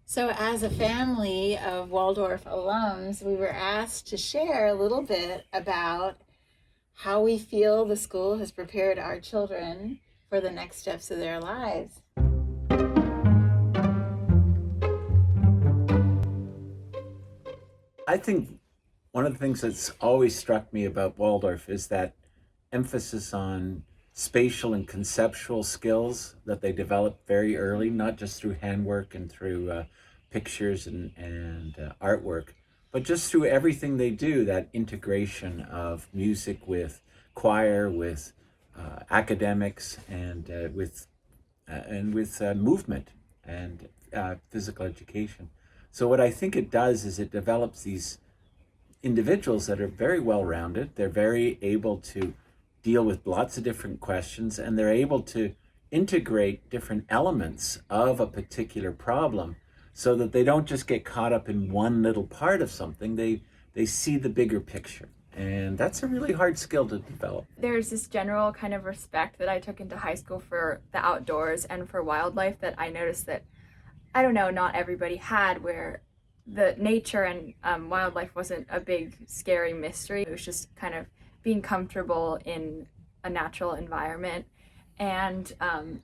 So, as a family of Waldorf alums, we were asked to share a little bit about how we feel the school has prepared our children for the next steps of their lives. I think one of the things that's always struck me about Waldorf is that emphasis on spatial and conceptual skills that they develop very early, not just through handwork and through pictures and artwork, but just through everything they do, that integration of music with choir, with academics, and with movement and physical education. So what I think it does is it develops these individuals that are very well rounded. They're very able to deal with lots of different questions, and they're able to integrate different elements of a particular problem so that they don't just get caught up in one little part of something. They see the bigger picture. And that's a really hard skill to develop. There's this general kind of respect that I took into high school for the outdoors and for wildlife that I noticed that, I don't know, not everybody had, where the nature and wildlife wasn't a big scary mystery. It was just kind of being comfortable in a natural environment. And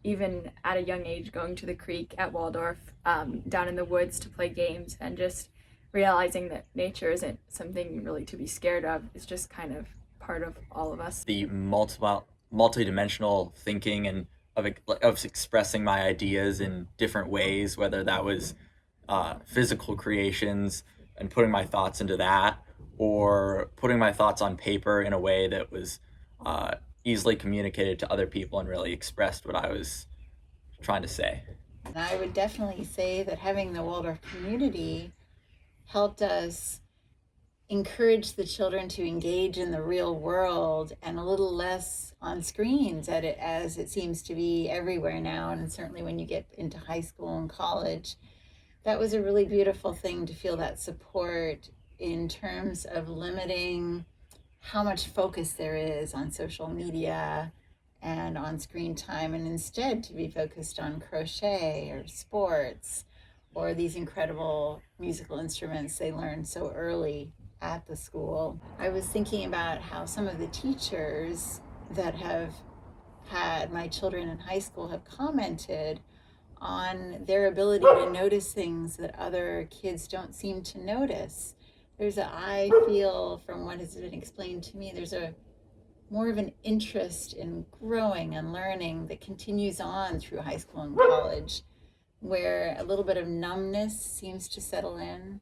even at a young age, going to the creek at Waldorf, down in the woods to play games, and just realizing that nature isn't something really to be scared of. It's just kind of part of all of us. The multi-dimensional thinking and of expressing my ideas in different ways, whether that was physical creations and putting my thoughts into that, or putting my thoughts on paper in a way that was easily communicated to other people and really expressed what I was trying to say. And I would definitely say that having the Waldorf community helped us encourage the children to engage in the real world and a little less on screens as it seems to be everywhere now, and certainly when you get into high school and college. That was a really beautiful thing to feel that support in terms of limiting how much focus there is on social media and on screen time, and instead to be focused on crochet or sports or these incredible musical instruments they learned so early at the school. I was thinking about how some of the teachers that have had my children in high school have commented on their ability to notice things that other kids don't seem to notice. I feel from what has been explained to me, there's a more of an interest in growing and learning that continues on through high school and college, where a little bit of numbness seems to settle in.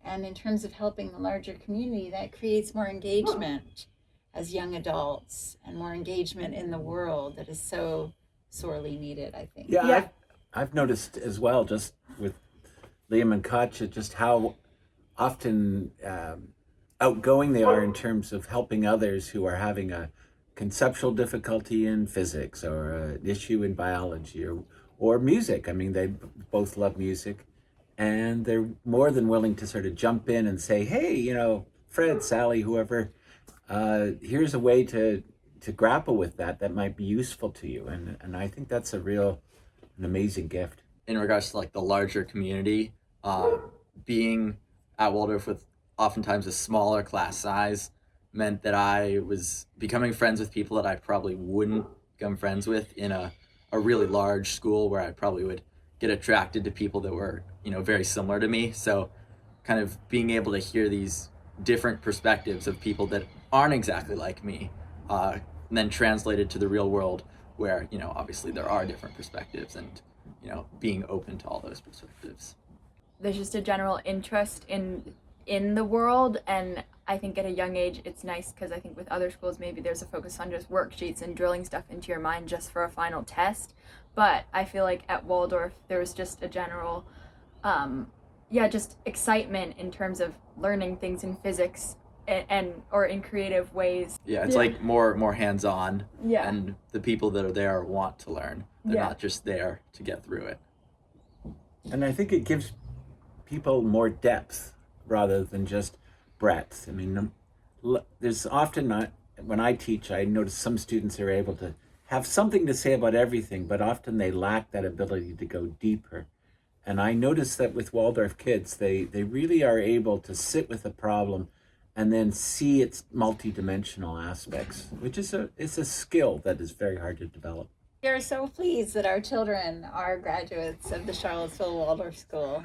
And in terms of helping the larger community, that creates more engagement as young adults and more engagement in the world that is so sorely needed, I think. Yeah. I've noticed as well, just with Liam and Katya, just how often outgoing they are in terms of helping others who are having a conceptual difficulty in physics or an issue in biology or music. I mean, they both love music, and they're more than willing to sort of jump in and say, hey, Fred, Sally, whoever, here's a way to grapple with that might be useful to you. And I think that's an amazing gift. In regards to like the larger community, being at Waldorf with oftentimes a smaller class size meant that I was becoming friends with people that I probably wouldn't become friends with in a really large school, where I probably would get attracted to people that were, very similar to me. So kind of being able to hear these different perspectives of people that aren't exactly like me, and then translated to the real world where, obviously there are different perspectives, and, being open to all those perspectives. There's just a general interest in the world, and I think at a young age it's nice, because I think with other schools maybe there's a focus on just worksheets and drilling stuff into your mind just for a final test, but I feel like at Waldorf there was just a general just excitement in terms of learning things in physics and or in creative ways. It's like more hands-on, Yeah. and the people that are there want to learn. They're Yeah. not just there to get through it. And I think it gives people more depth rather than just breadth. I mean, there's often not, when I teach, I notice some students are able to have something to say about everything, but often they lack that ability to go deeper And I noticed that with Waldorf kids, they really are able to sit with a problem and then see its multidimensional aspects, which is a skill that is very hard to develop. We are so pleased that our children are graduates of the Charlottesville Waldorf School.